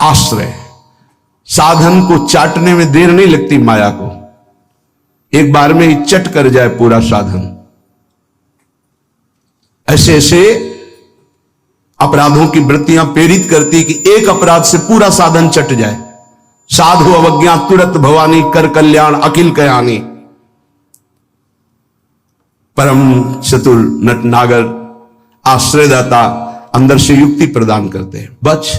आश्रय। साधन को चाटने में देर नहीं लगती माया को, एक बार में ही चट कर जाए पूरा साधन। ऐसे ऐसे अपराधों की वृत्तियां प्रेरित करती कि एक अपराध से पूरा साधन चट जाए। साधु अवज्ञा तुरत भवानी, कर कल्याण अखिल कयानी। परम चतुर नटनागर आश्रयदाता अंदर से युक्ति प्रदान करते हैं, बच,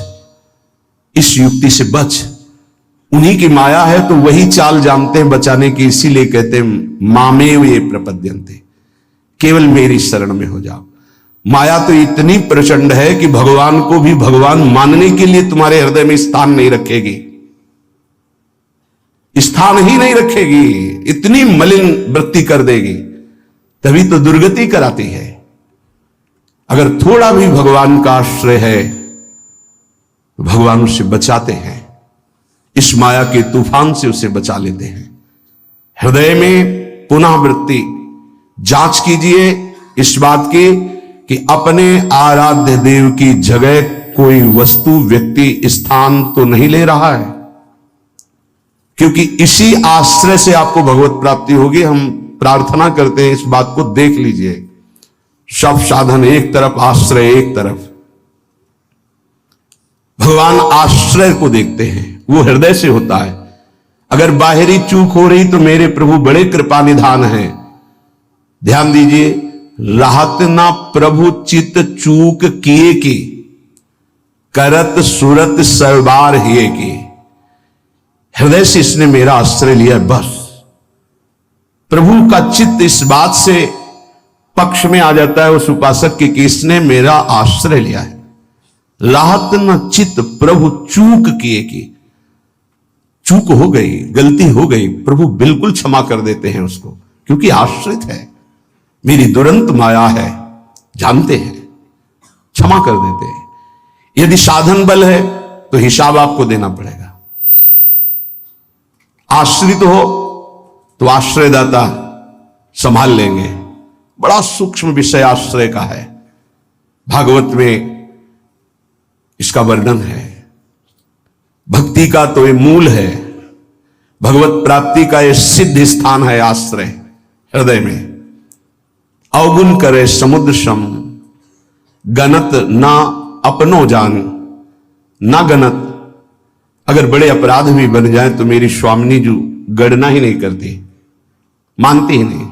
इस युक्ति से बच। उन्हीं की माया है तो वही चाल जानते हैं बचाने की, इसीलिए कहते हैं मामेव ये प्रपद्यन्ते, केवल मेरी शरण में हो जाओ। माया तो इतनी प्रचंड है कि भगवान को भी भगवान मानने के लिए तुम्हारे हृदय में स्थान नहीं रखेगी, स्थान ही नहीं रखेगी, इतनी मलिन वृत्ति कर देगी, तभी तो दुर्गति कराती है। अगर थोड़ा भी भगवान का आश्रय है तो भगवान उसे बचाते हैं, इस माया के तूफान से उसे बचा लेते हैं। हृदय में पुनः वृत्ति जांच कीजिए इस बात की कि अपने आराध्य देव की जगह कोई वस्तु, व्यक्ति, स्थान तो नहीं ले रहा है, क्योंकि इसी आश्रय से आपको भगवत प्राप्ति होगी। हम प्रार्थना करते हैं इस बात को देख लीजिए, सब साधन एक तरफ, आश्रय एक तरफ। भगवान आश्रय को देखते हैं, वो हृदय से होता है। अगर बाहरी चूक हो रही तो मेरे प्रभु बड़े कृपा निधान हैं। ध्यान दीजिए, राहत ना प्रभु चित चूक किए की, करत सुरत सरबार हिए की। हृदय से इसने मेरा आश्रय लिया, बस। प्रभु का चित्त इस बात से पक्ष में आ जाता है उस उपासक की कि इसने मेरा आश्रय लिया है। राहत न चित्त प्रभु चूक किए की, चूक हो गई, गलती हो गई, प्रभु बिल्कुल क्षमा कर देते हैं उसको, क्योंकि आश्रित है, मेरी दुरंत माया है, जानते हैं, क्षमा कर देते हैं। यदि साधन बल है तो हिसाब आपको देना पड़ेगा। आश्रित हो तो आश्रयदाता संभाल लेंगे। बड़ा सूक्ष्म विषय आश्रय का है, भागवत में इसका वर्णन है। भक्ति का तो ये मूल है, भगवत प्राप्ति का ये सिद्ध स्थान है आश्रय, हृदय में। अवगुण करे समुद्र सम, गणत ना अपनो जान, ना गणत। अगर बड़े अपराध भी बन जाए तो मेरी स्वामिनी जी गणना ही नहीं करती, मानती ही नहीं।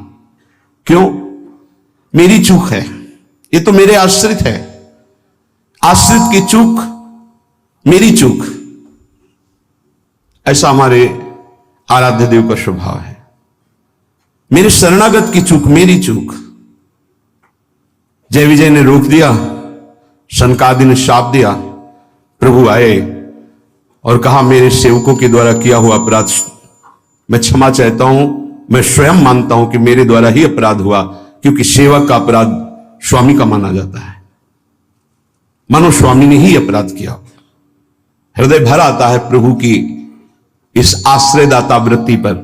क्यों? मेरी चूक है, ये तो मेरे आश्रित है। आश्रित की चूक मेरी चूक, ऐसा हमारे आराध्य देव का स्वभाव है। मेरे शरणागत की चूक मेरी चूक। जय विजय ने रोक दिया, सनकादि ने शाप दिया, प्रभु आए और कहा मेरे सेवकों के द्वारा किया हुआ अपराध मैं क्षमा चाहता हूं। मैं स्वयं मानता हूं कि मेरे द्वारा ही अपराध हुआ, क्योंकि सेवक का अपराध स्वामी का माना जाता है। मानो स्वामी ने ही अपराध किया। हृदय भर आता है प्रभु की इस आश्रयदाता वृत्ति पर।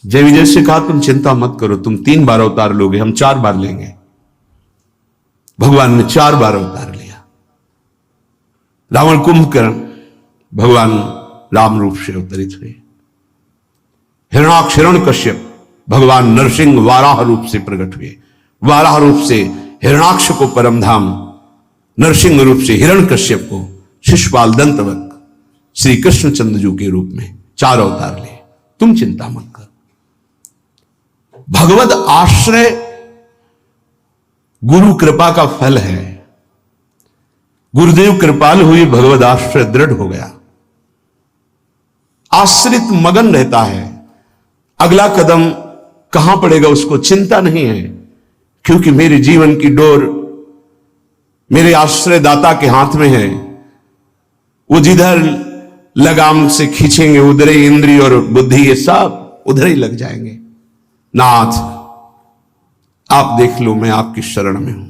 जय विजय से कहा तुम चिंता मत करो, तुम 3 बार अवतार लोगे, हम 4 बार लेंगे। भगवान ने 4 बार अवतार लिया। रावण कुंभकर्ण भगवान राम रूप से अवतरित हुए। हिरणाक्ष हिरण्यकश्यप भगवान नरसिंह वाराह रूप से प्रकट हुए। वाराह रूप से हिरणाक्ष को परमधाम, नरसिंह रूप से हिरण्यकश्यप को शिशुपाल दंतवत श्री कृष्णचंद्र जी के रूप में 4 अवतार लिए। तुम चिंता मत कर। भगवद आश्रय गुरु कृपा का फल है। गुरुदेव कृपाल हुई, भगवद आश्रय दृढ़ हो गया। आश्रित मगन रहता है, अगला कदम कहां पड़ेगा उसको चिंता नहीं है, क्योंकि मेरे जीवन की डोर मेरे आश्रयदाता के हाथ में है। वो जिधर लगाम से खींचेंगे उधर ही इंद्रिय और बुद्धि ये सब उधर ही लग जाएंगे। नाथ आप देख लो, मैं आपकी शरण में हूं।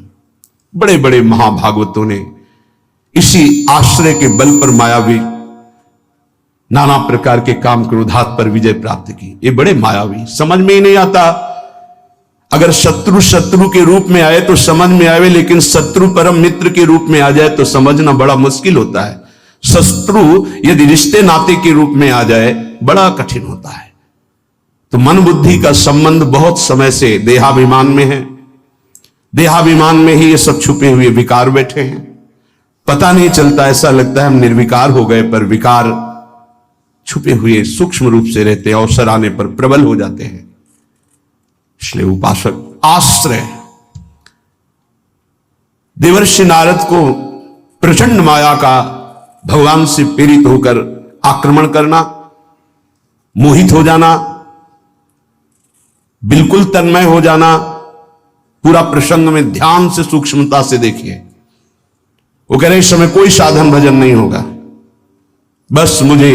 बड़े बड़े महाभागवतों ने इसी आश्रय के बल पर मायावी नाना प्रकार के काम क्रोधात पर विजय प्राप्त की। ये बड़े मायावी, समझ में ही नहीं आता। अगर शत्रु शत्रु के रूप में आए तो समझ में आवे, लेकिन शत्रु परम मित्र के रूप में आ जाए तो समझना बड़ा मुश्किल होता है। शत्रु यदि रिश्ते नाते के रूप में आ जाए बड़ा कठिन होता है। तो मन बुद्धि का संबंध बहुत समय से देहाभिमान में है। देहाभिमान में ही ये सब छुपे हुए विकार बैठे हैं, पता नहीं चलता, ऐसा लगता है हम निर्विकार हो गए, पर विकार छुपे हुए सूक्ष्म रूप से रहते हैं, अवसर आने पर प्रबल हो जाते हैं। इसलिए उपासक आश्रय, देवर्षि नारद को प्रचंड माया का भगवान से प्रेरित होकर आक्रमण करना, मोहित हो जाना, बिल्कुल तन्मय हो जाना, पूरा प्रसंग में ध्यान से सूक्ष्मता से देखिए। वो कह रहे इस समय कोई साधन भजन नहीं होगा, बस मुझे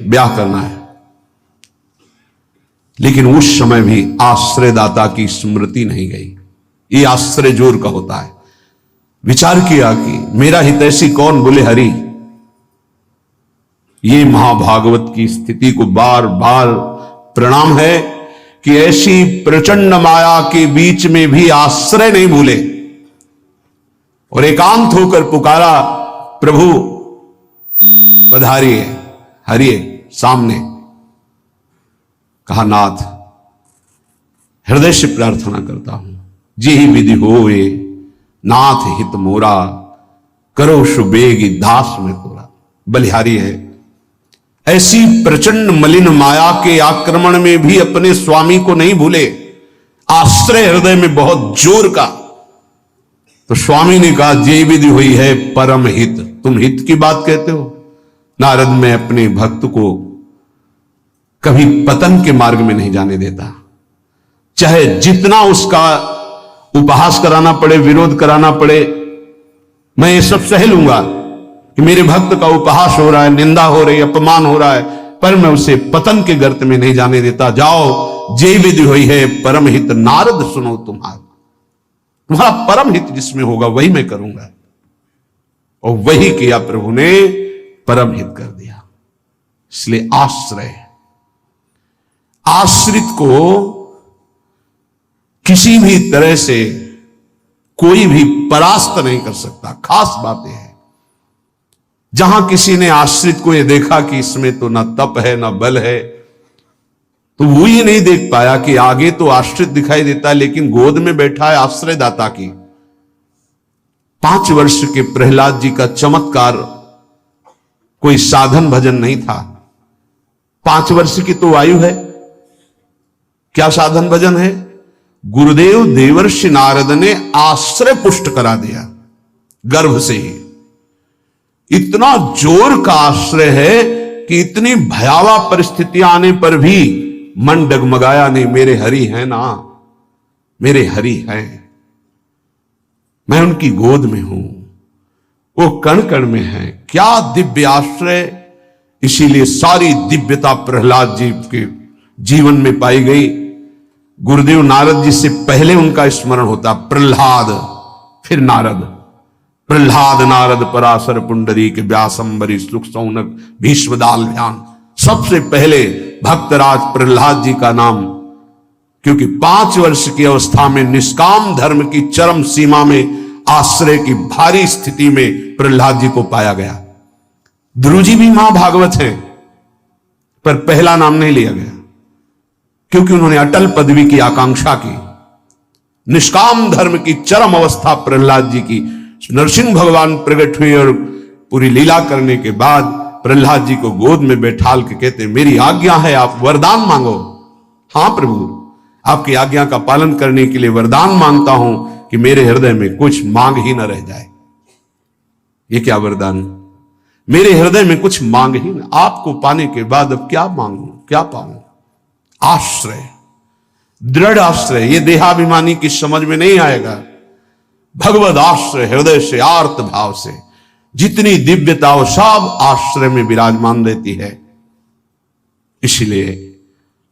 ब्याह करना है। लेकिन उस समय भी आश्रयदाता की स्मृति नहीं गई। ये आश्रय जोर का होता है। विचार किया कि मेरा हितैषी कौन, बोले हरि। ये महाभागवत की स्थिति को बार बार प्रणाम है कि ऐसी प्रचंड माया के बीच में भी आश्रय नहीं भूले और एकांत होकर पुकारा, प्रभु पधारिए, हरिए सामने। कहा नाथ हृदय से प्रार्थना करता हूं, जी ही विधि होए नाथ हित मोरा, करो सुबेगी दास में तोरा। बलिहारी है, ऐसी प्रचंड मलिन माया के आक्रमण में भी अपने स्वामी को नहीं भूले, आश्रय हृदय में बहुत जोर का। तो स्वामी ने कहा जे विधि हुई है परम हित, तुम हित की बात कहते हो। नारद, मैं अपने भक्त को कभी पतन के मार्ग में नहीं जाने देता, चाहे जितना उसका उपहास कराना पड़े, विरोध कराना पड़े, मैं ये सब सह लूंगा कि मेरे भक्त का उपहास हो रहा है, निंदा हो रही है, अपमान हो रहा है, पर मैं उसे पतन के गर्त में नहीं जाने देता। जाओ, जे विधि हुई है परम हित, नारद सुनो तुम्हारा परम हित जिसमें होगा वही मैं करूंगा। और वही किया प्रभु ने, परम हित कर दिया। इसलिए आश्रय, आश्रित को किसी भी तरह से कोई भी परास्त नहीं कर सकता। खास बात यह है, जहां किसी ने आश्रित को यह देखा कि इसमें तो ना तप है ना बल है, तो वो ये नहीं देख पाया कि आगे तो आश्रित दिखाई देता है लेकिन गोद में बैठा है आश्रयदाता की। 5 वर्ष के प्रहलाद जी का चमत्कार कोई साधन भजन नहीं था। 5 वर्ष की तो आयु है, क्या साधन भजन है? गुरुदेव देवर्षि नारद ने आश्रय पुष्ट करा दिया गर्भ से ही। इतना जोर का आश्रय है कि इतनी भयावह परिस्थितियां आने पर भी मन डगमगाया नहीं। मेरे हरि हैं ना, मेरे हरि हैं, मैं उनकी गोद में हूं, वो कण कण में है। क्या दिव्य आश्रय! इसीलिए सारी दिव्यता प्रहलाद जी के जीवन में पाई गई। गुरुदेव नारद जी से पहले उनका स्मरण होता प्रहलाद, फिर नारद। प्रहलाद नारद पराशर पुंडरीक व्यासंबरी सुख सौनक भीष्मदाल ध्यान। सबसे पहले भक्तराज प्रहलाद जी का नाम, क्योंकि 5 वर्ष की अवस्था में निष्काम धर्म की चरम सीमा में आश्रय की भारी स्थिति में प्रहलाद जी को पाया गया। ध्रुव जी भी महाभागवत हैं, पर पहला नाम नहीं लिया गया क्योंकि उन्होंने अटल पदवी की आकांक्षा की। निष्काम धर्म की चरम अवस्था प्रहलाद जी की। नरसिंह भगवान प्रकट हुए और पूरी लीला करने के बाद प्रहलाद जी को गोद में बैठाल के कहते, मेरी आज्ञा है, आप वरदान मांगो। हां प्रभु, आपकी आज्ञा का पालन करने के लिए वरदान मांगता हूं कि मेरे हृदय में कुछ मांग ही न रह जाए। ये क्या वरदान? मेरे हृदय में कुछ मांग ही न, आपको पाने के बाद अब क्या मांगू, क्या पाऊं? आश्रय, दृढ़ आश्रय। ये देहाभिमानी की समझ में नहीं आएगा। भगवद आश्रय, हृदय से आर्त भाव से जितनी दिव्यता वो सब आश्रय में विराजमान रहती है। इसलिए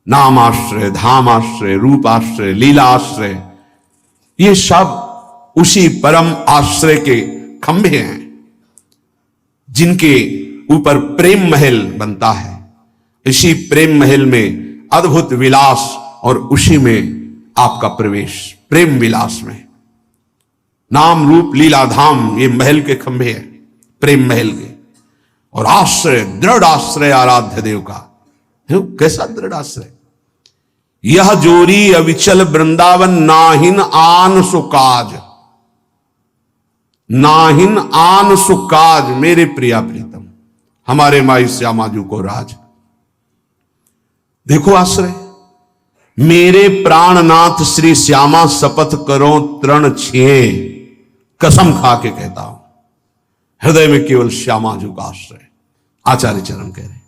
नाम आश्रय, धाम आश्रय, रूप आश्रय, लीला आश्रय, ये सब उसी परम आश्रय के खंभे हैं जिनके ऊपर प्रेम महल बनता है। इसी प्रेम महल में अद्भुत विलास और उसी में आपका प्रवेश, प्रेम विलास में। नाम रूप लीला धाम, ये महल के खंभे हैं, प्रेम महल के। और आश्रय, दृढ़ आश्रय आराध्य देव का। कैसा दृढ़ आश्रय? यह जोरी अविचल वृंदावन, नाहिन आन सुकाज, नाहिन आन सुकाज। मेरे प्रिया प्रीतम, हमारे माई श्यामाजू को राज। देखो आश्रय, मेरे प्राणनाथ श्री श्यामा शपथ करो तृण छिए, कसम खा के कहता हूं, हृदय में केवल श्यामाजू का आश्रय। आचार्य चरण कह रहे,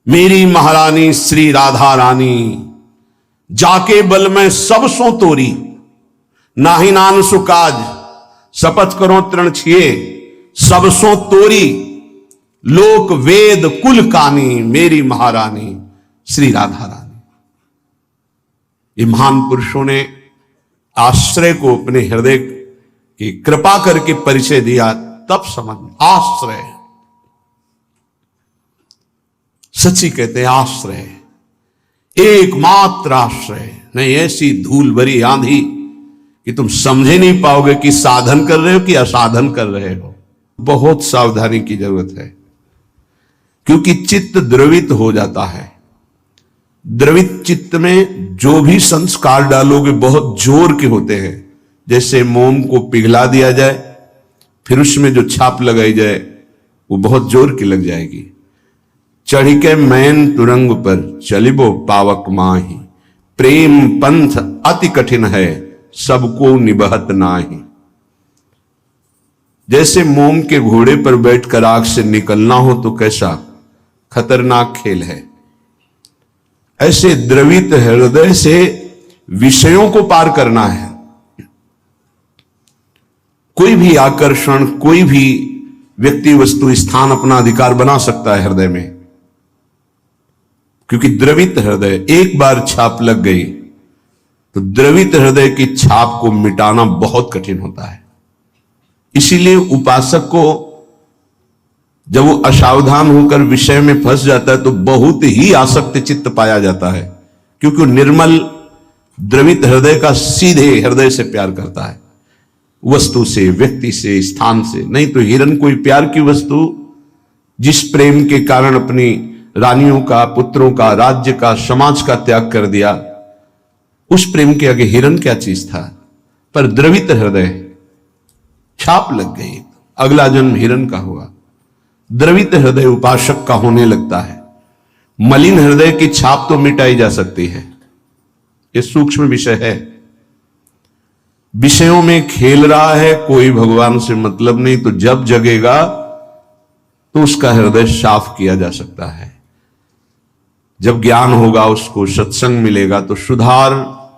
मेरी महारानी श्री राधा रानी, जाके बल में सब सो तोरी, नाहि नान सुकाज, शपथ करो तृण छिए, सब सो तोरी, लोक वेद कुल कानी, मेरी महारानी श्री राधा रानी। ये महान पुरुषों ने आश्रय को अपने हृदय की कृपा करके परिचय दिया, तब समझ में। आश्रय सच्ची कहते हैं, आश्रय एकमात्र आश्रय। नहीं ऐसी धूल भरी आंधी कि तुम समझे नहीं पाओगे कि साधन कर रहे हो कि असाधन कर रहे हो। बहुत सावधानी की जरूरत है, क्योंकि चित्त द्रवित हो जाता है। द्रवित चित्त में जो भी संस्कार डालोगे बहुत जोर के होते हैं। जैसे मोम को पिघला दिया जाए, फिर उसमें जो छाप लगाई जाए वो बहुत जोर की लग जाएगी। चढ़ी के मैन तुरंग पर चलिबो पावक माही, प्रेम पंथ अति कठिन है, सबको निबहत नाही। जैसे मोम के घोड़े पर बैठकर आग से निकलना हो तो कैसा खतरनाक खेल है, ऐसे द्रवित हृदय से विषयों को पार करना है। कोई भी आकर्षण, कोई भी व्यक्ति, वस्तु, स्थान अपना अधिकार बना सकता है हृदय में, क्योंकि द्रवित हृदय, एक बार छाप लग गई तो द्रवित हृदय की छाप को मिटाना बहुत कठिन होता है। इसीलिए उपासक को जब वो असावधान होकर विषय में फंस जाता है तो बहुत ही आसक्त चित्त पाया जाता है, क्योंकि वो निर्मल द्रवित हृदय का सीधे हृदय से प्यार करता है, वस्तु से, व्यक्ति से, स्थान से। नहीं तो हिरन कोई प्यार की वस्तु, जिस प्रेम के कारण अपनी रानियों का, पुत्रों का, राज्य का, समाज का त्याग कर दिया, उस प्रेम के आगे हिरन क्या चीज था। पर द्रवित हृदय, छाप लग गई, अगला जन्म हिरन का होगा। द्रवित हृदय उपासक का होने लगता है। मलिन हृदय की छाप तो मिटाई जा सकती है, यह सूक्ष्म विषय है। विषयों में खेल रहा है, कोई भगवान से मतलब नहीं, तो जब जगेगा तो उसका हृदय साफ किया जा सकता है। जब ज्ञान होगा, उसको सत्संग मिलेगा तो सुधार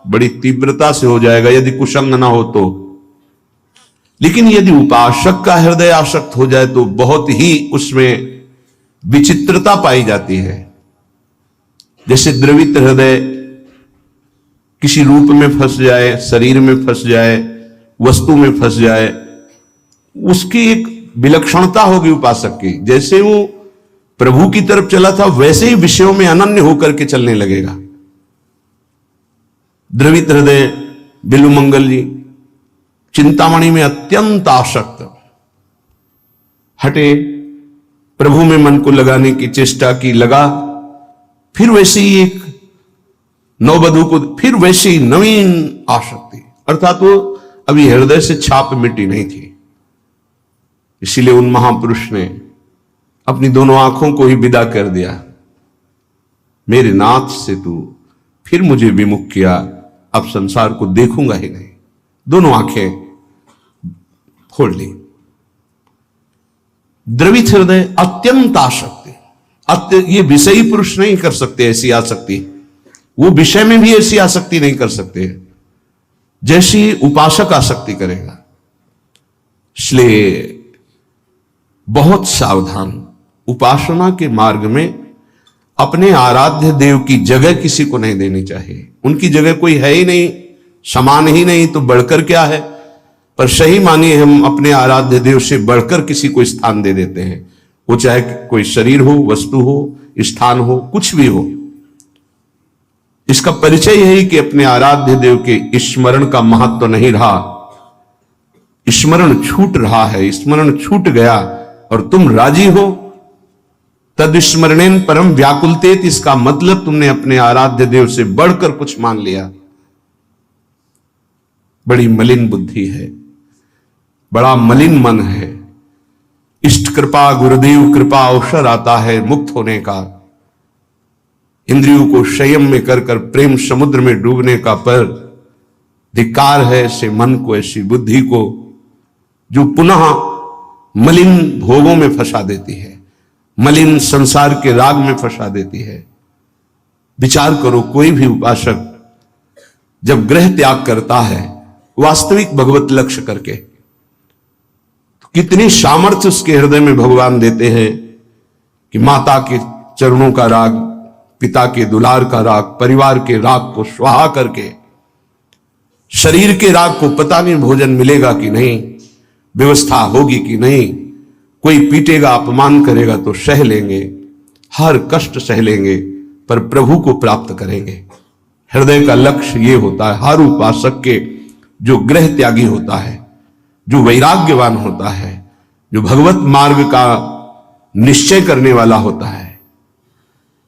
बड़ी तीव्रता से हो जाएगा, यदि कुसंग ना हो तो। लेकिन यदि उपासक का हृदय आसक्त हो जाए तो बहुत ही उसमें विचित्रता पाई जाती है। जैसे द्रवित हृदय किसी रूप में फंस जाए, शरीर में फंस जाए, वस्तु में फंस जाए, उसकी एक विलक्षणता होगी उपासक की। जैसे वो प्रभु की तरफ चला था, वैसे ही विषयों में अनन्य होकर के चलने लगेगा। द्रवित हृदय बिल्वमंगल जी चिंतामणि में अत्यंत आसक्त, हटे, प्रभु में मन को लगाने की चेष्टा की, लगा, फिर वैसे ही एक नववधू को, फिर वैसे ही नवीन आसक्ति, अर्थात वो अभी हृदय से छाप मिटी नहीं थी। इसीलिए उन महापुरुष ने अपनी दोनों आंखों को ही विदा कर दिया। मेरे नाथ से तू फिर मुझे विमुख किया, अब संसार को देखूंगा ही नहीं। दोनों आंखें खोल ली। द्रवित हृदय अत्यंत आसक्ति, ये विषयी पुरुष नहीं कर सकते ऐसी आसक्ति, वो विषय में भी ऐसी आसक्ति नहीं कर सकते जैसी उपासक आसक्ति करेगा। इसलिए बहुत सावधान, उपासना के मार्ग में अपने आराध्य देव की जगह किसी को नहीं देनी चाहिए। उनकी जगह कोई है ही नहीं, समान ही नहीं, तो बढ़कर क्या है। पर सही मानिए हम अपने आराध्य देव से बढ़कर किसी को स्थान दे देते हैं, वो चाहे कोई शरीर हो, वस्तु हो, स्थान हो, कुछ भी हो। इसका परिचय यही कि अपने आराध्य देव के स्मरण का महत्व तो नहीं रहा, स्मरण छूट रहा है, स्मरण छूट गया और तुम राजी हो तदस्मरणेन परम व्याकुलतेत, इसका मतलब तुमने अपने आराध्य देव से बढ़कर कुछ मान लिया। बड़ी मलिन बुद्धि है, बड़ा मलिन मन है। इष्ट कृपा गुरुदेव कृपा अवसर आता है मुक्त होने का, इंद्रियों को संयम में कर कर प्रेम समुद्र में डूबने का, पर धिक्कार है ऐसे मन को, ऐसी बुद्धि को जो पुनः मलिन भोगों में फंसा देती है, मलिन संसार के राग में फंसा देती है। विचार करो, कोई भी उपासक जब ग्रह त्याग करता है वास्तविक भगवत लक्ष्य करके, तो कितनी सामर्थ्य उसके हृदय में भगवान देते हैं कि माता के चरणों का राग, पिता के दुलार का राग, परिवार के राग को स्वाहा करके, शरीर के राग को पता नहीं भोजन मिलेगा कि नहीं, व्यवस्था होगी कि नहीं, कोई पीटेगा अपमान करेगा तो सह लेंगे, हर कष्ट सह लेंगे, पर प्रभु को प्राप्त करेंगे। हृदय का लक्ष्य ये होता है हर उपासक के, जो ग्रह त्यागी होता है, जो वैराग्यवान होता है, जो भगवत मार्ग का निश्चय करने वाला होता है,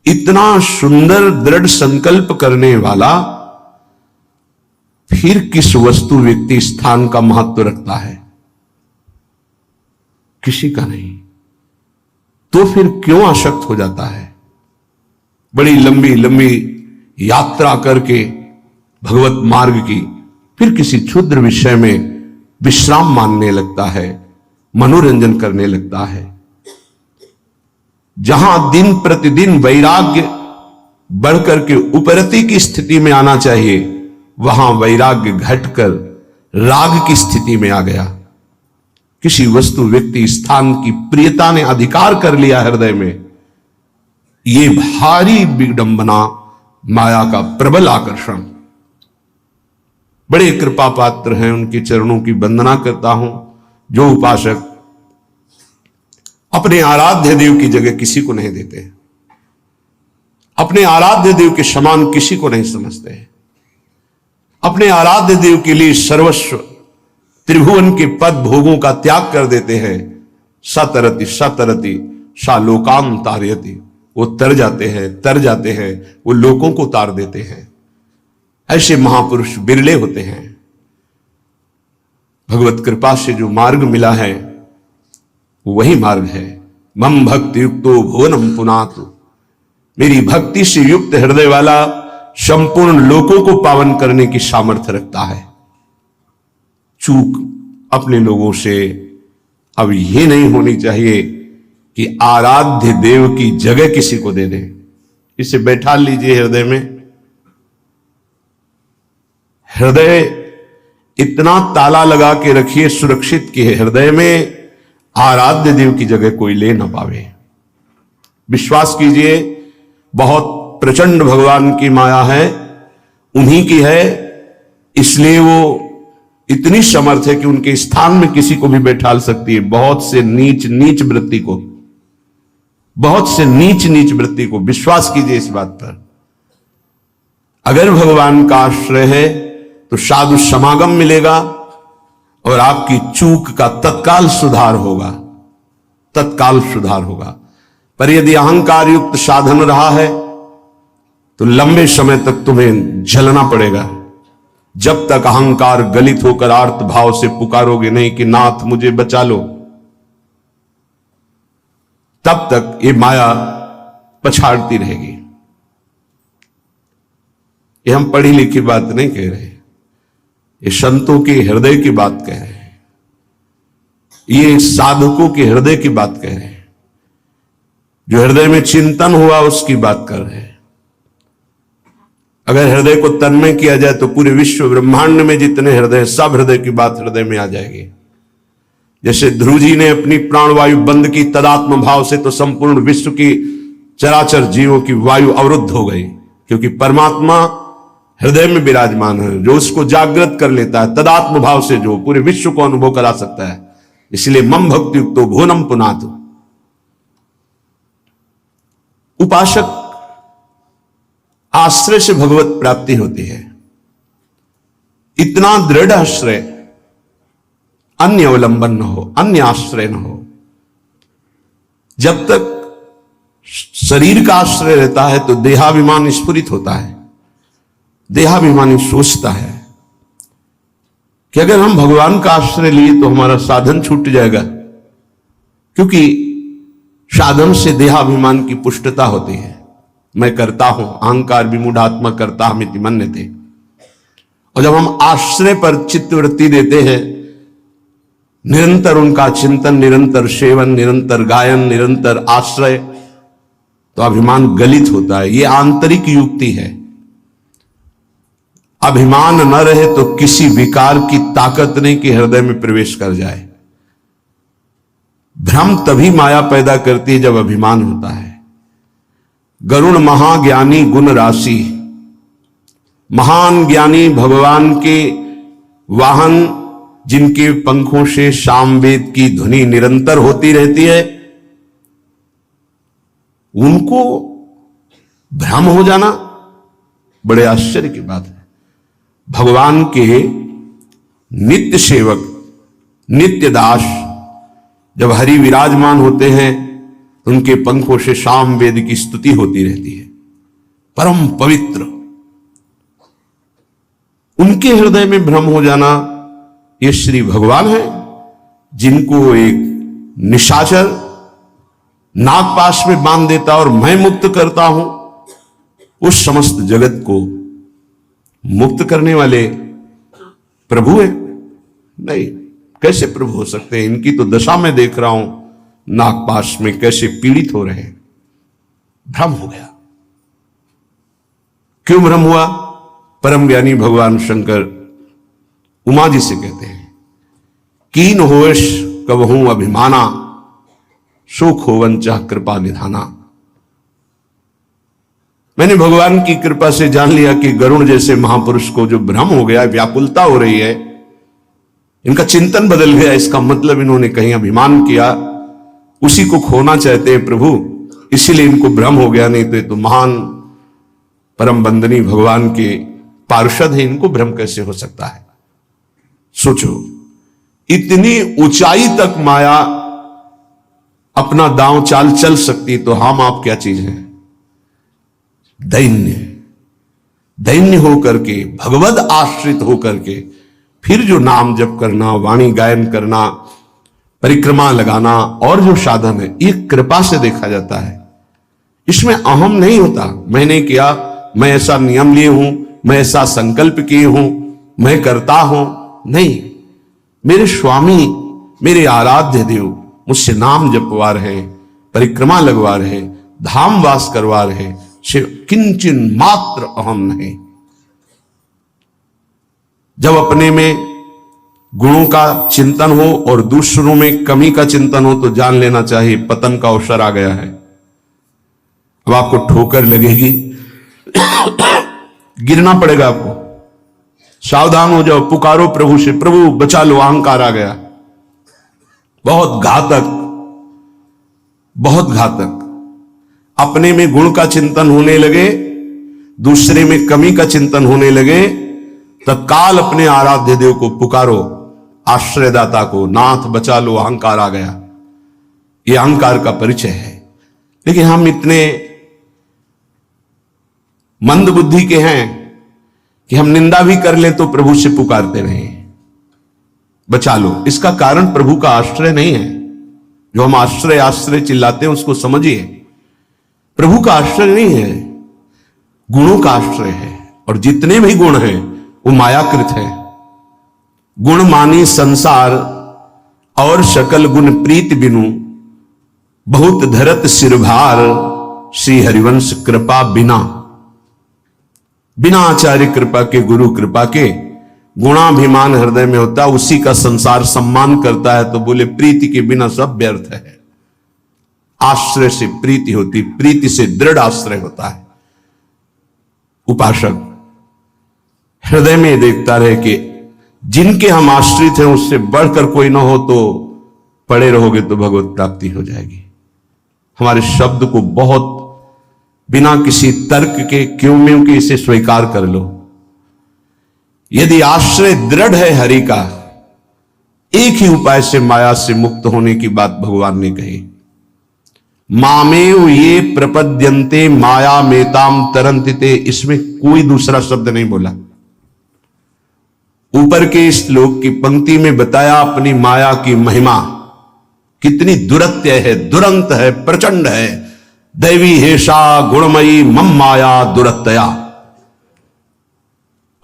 इतना सुंदर दृढ़ संकल्प करने वाला, फिर किस वस्तु व्यक्ति स्थान का महत्व रखता है? किसी का नहीं। तो फिर क्यों आसक्त हो जाता है? बड़ी लंबी लंबी यात्रा करके भगवत मार्ग की, फिर किसी क्षुद्र विषय में विश्राम मानने लगता है, मनोरंजन करने लगता है। जहां दिन प्रतिदिन वैराग्य बढ़कर के उपरति की स्थिति में आना चाहिए, वहां वैराग्य घटकर राग की स्थिति में आ गया। किसी वस्तु व्यक्ति स्थान की प्रियता ने अधिकार कर लिया हृदय में, ये भारी विडंबना, माया का प्रबल आकर्षण। बड़े कृपा पात्र हैं, उनके चरणों की वंदना करता हूं जो उपासक अपने आराध्य देव की जगह किसी को नहीं देते, अपने आराध्य देव के समान किसी को नहीं समझते, अपने आराध्य देव के लिए सर्वस्व त्रिभुवन के पद भोगों का त्याग कर देते हैं। सतरति सतरति सा लोकान तारयति, वो तर जाते हैं, वो लोगों को तार देते हैं। ऐसे महापुरुष बिरले होते हैं। भगवत कृपा से जो मार्ग मिला है वही मार्ग है। मम भक्ति युक्तो भुवनम पुनातु, मेरी भक्ति से युक्त हृदय वाला संपूर्ण लोकों को पावन करने की सामर्थ्य रखता है। चूक अपने लोगों से अब यह नहीं होनी चाहिए कि आराध्य देव की जगह किसी को दे दें। इसे बैठा लीजिए हृदय में। हृदय इतना ताला लगा के रखिए, सुरक्षित कि हृदय में आराध्य देव की जगह कोई ले ना पावे। विश्वास कीजिए, बहुत प्रचंड भगवान की माया है, उन्हीं की है, इसलिए वो इतनी समर्थ है कि उनके स्थान में किसी को भी बैठाल सकती है। बहुत से नीच नीच वृत्ति को, बहुत से नीच नीच वृत्ति को, विश्वास कीजिए इस बात पर। अगर भगवान का आश्रय है तो साधु समागम मिलेगा और आपकी चूक का तत्काल सुधार होगा, तत्काल सुधार होगा। पर यदि अहंकार युक्त साधन रहा है तो लंबे समय तक तुम्हें झेलना पड़ेगा। जब तक अहंकार गलित होकर आर्त भाव से पुकारोगे नहीं कि नाथ मुझे बचा लो, तब तक ये माया पछाड़ती रहेगी। ये हम पढ़ी लिखी बात नहीं कह रहे, ये संतों के हृदय की बात कह रहे हैं, ये साधकों के हृदय की बात कह रहे हैं, जो हृदय में चिंतन हुआ उसकी बात कर रहे हैं। अगर हृदय को तन्मय किया जाए तो पूरे विश्व ब्रह्मांड में जितने हृदय, सब हृदय की बात हृदय में आ जाएगी। जैसे ध्रुव जी ने अपनी प्राणवायु बंद की तदात्म भाव से, तो संपूर्ण विश्व की चराचर जीवों की वायु अवरुद्ध हो गई, क्योंकि परमात्मा हृदय में विराजमान है, जो उसको जागृत कर लेता है तदात्म भाव से, जो पूरे विश्व को अनुभव करा सकता है। इसलिए मम भक्ति युक्तो भुवनम पुनातु। उपासक आश्रय से भगवत प्राप्ति होती है। इतना दृढ़ आश्रय, अन्य अवलंबन न हो, अन्य आश्रय न हो। जब तक शरीर का आश्रय रहता है तो देहाभिमान स्फुरित होता है, देहाभिमानी सोचता है कि अगर हम भगवान का आश्रय लिए तो हमारा साधन छूट जाएगा, क्योंकि साधन से देहाभिमान की पुष्टता होती है। मैं करता हूं, अहंकार विमूढ़ात्मा करता हमिति मन्यते। और जब हम आश्रय पर चित्तवृत्ति देते हैं, निरंतर उनका चिंतन, निरंतर सेवन, निरंतर गायन, निरंतर आश्रय, तो अभिमान गलित होता है। यह आंतरिक युक्ति है। अभिमान न रहे तो किसी विकार की ताकत नहीं कि हृदय में प्रवेश कर जाए। भ्रम तभी माया पैदा करती है जब अभिमान होता है। गरुण महाज्ञानी गुण राशि, महान ज्ञानी भगवान के वाहन, जिनके पंखों से सामवेद की ध्वनि निरंतर होती रहती है, उनको भ्रम हो जाना बड़े आश्चर्य की बात है। भगवान के नित्य सेवक, नित्य दास जब हरि विराजमान होते हैं, उनके पंखों से सामवेद की स्तुति होती रहती है। परम पवित्र, उनके हृदय में भ्रम हो जाना, ये श्री भगवान है जिनको एक निशाचर नागपाश में बांध देता और मैं मुक्त करता हूं, उस समस्त जगत को मुक्त करने वाले प्रभु है। नहीं, कैसे प्रभु हो सकते हैं? इनकी तो दशा में देख रहा हूं, नागपाश में कैसे पीड़ित हो रहे हैं। भ्रम हो गया। क्यों भ्रम हुआ? परम ज्ञानी भगवान शंकर उमा जी से कहते हैं, कीन होश कबहू अभिमाना, सुख होवन चाह कृपा निधाना। मैंने भगवान की कृपा से जान लिया कि गरुण जैसे महापुरुष को जो भ्रम हो गया, व्याकुलता हो रही है, इनका चिंतन बदल गया, इसका मतलब इन्होंने कहीं अभिमान किया, उसी को खोना चाहते हैं प्रभु, इसीलिए इनको भ्रम हो गया। नहीं तो ये तो महान परम बंदनी भगवान के पार्षद है, इनको भ्रम कैसे हो सकता है? सोचो, इतनी ऊंचाई तक माया अपना दांव चाल चल सकती, तो हम आप क्या चीज हैं? दैन्य, दैन्य होकर के, भगवद आश्रित होकर के फिर जो नाम जप करना, वाणी गायन करना, परिक्रमा लगाना और जो साधन है, ये कृपा से देखा जाता है। इसमें अहम नहीं होता, मैंने किया, मैं ऐसा नियम लिए हूं, मैं ऐसा संकल्प किए हूं, मैं करता हूं। नहीं, मेरे स्वामी, मेरे आराध्य देव मुझसे नाम जपवा रहे, परिक्रमा लगवा रहे, धाम वास करवा रहे, किंचन मात्र अहम नहीं। जब अपने में गुणों का चिंतन हो और दूसरों में कमी का चिंतन हो, तो जान लेना चाहिए पतन का अवसर आ गया है। अब आपको ठोकर लगेगी, गिरना पड़ेगा आपको। सावधान हो जाओ, पुकारो प्रभु से, प्रभु बचा लो, अहंकार आ गया। बहुत घातक, बहुत घातक। अपने में गुण का चिंतन होने लगे, दूसरे में कमी का चिंतन होने लगे, तत्काल अपने आराध्य देव को पुकारो, आश्रयदाता को, नाथ बचा लो, अहंकार आ गया। यह अहंकार का परिचय है। लेकिन हम इतने मंद बुद्धि के हैं कि हम निंदा भी कर ले तो प्रभु से पुकारते रहे, बचा लो। इसका कारण प्रभु का आश्रय नहीं है। जो हम आश्रय आश्रय चिल्लाते हैं उसको समझिए, प्रभु का आश्रय नहीं है, गुणों का आश्रय है। और जितने भी गुण हैं वो मायाकृत है। गुण मानी संसार और सकल गुण प्रीत बिनु, बहुत धरत सिरभार, श्री हरिवंश कृपा बिना। बिना आचार्य कृपा के, गुरु कृपा के, गुणाभिमान हृदय में होता, उसी का संसार सम्मान करता है। तो बोले प्रीति के बिना सब व्यर्थ है। आश्रय से प्रीति होती, प्रीति से दृढ़ आश्रय होता है। उपासक हृदय में देखता रहे कि जिनके हम आश्रित हैं उससे बढ़कर कोई ना हो, तो पड़े रहोगे तो भगवत प्राप्ति हो जाएगी। हमारे शब्द को बहुत बिना किसी तर्क के, क्यों में के, इसे स्वीकार कर लो। यदि आश्रय दृढ़ है हरि का, एक ही उपाय से माया से मुक्त होने की बात भगवान ने कही, मामेव ये प्रपद्यन्ते माया मेताम तरंतिते, इसमें कोई दूसरा शब्द नहीं बोला। ऊपर के श्लोक की पंक्ति में बताया अपनी माया की महिमा कितनी दुरत्य है, दुरंत है, प्रचंड है। दैवी हेषा गुणमयी मम माया दुरत्तया।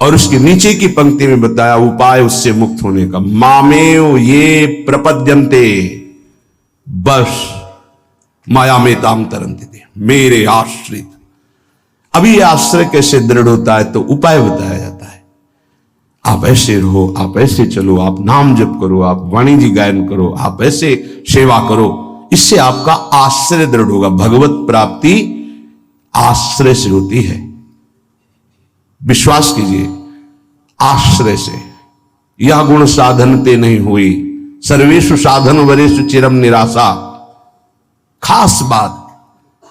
और उसके नीचे की पंक्ति में बताया उपाय उससे मुक्त होने का। मामेव ये प्रपद्यन्ते, बस माया में ताम तरंतिते, मेरे आश्रित। अभी यह आश्रय कैसे दृढ़ होता है तो उपाय बताया जाता है। आप ऐसे रहो, आप ऐसे चलो, आप नाम जप करो, आप वाणी जी गायन करो, आप ऐसे सेवा करो, इससे आपका आश्रय दृढ़ होगा। भगवत प्राप्ति आश्रय से होती है, विश्वास कीजिए। आश्रय से यह गुण साधनते नहीं हुई, सर्वेषु साधन वरेषु चिरम निराशा। खास बात,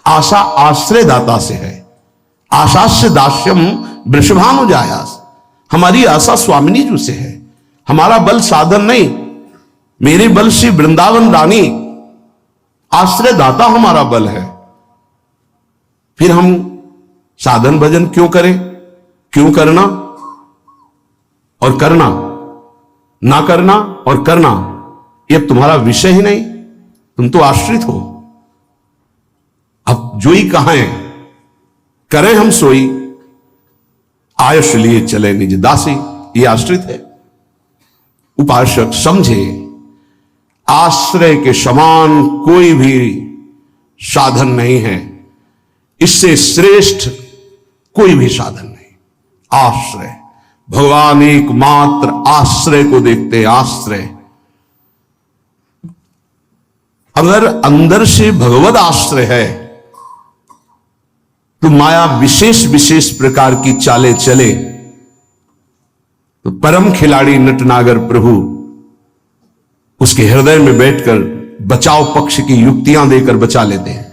आशा आश्रय दाता से है। आशा से दास्यम वृषभानुजायास। हमारी आशा स्वामिनी जी से है, हमारा बल साधन नहीं। मेरे बल से वृंदावन रानी, आश्रय दाता हमारा बल है। फिर हम साधन भजन क्यों करें? क्यों करना और करना, ना करना और करना, यह तुम्हारा विषय ही नहीं। तुम तो आश्रित हो। अब जोई कहां है, करें हम सोई, आयुष लिए चले निज दासी, ये आश्रित है। उपासक समझे, आश्रय के समान कोई भी साधन नहीं है, इससे श्रेष्ठ कोई भी साधन नहीं। आश्रय, भगवान एकमात्र आश्रय को देखते। आश्रय, अगर अंदर से भगवत आश्रय है तो माया विशेष विशेष प्रकार की चालें चले तो परम खिलाड़ी नटनागर प्रभु उसके हृदय में बैठकर बचाव पक्ष की युक्तियां देकर बचा लेते हैं।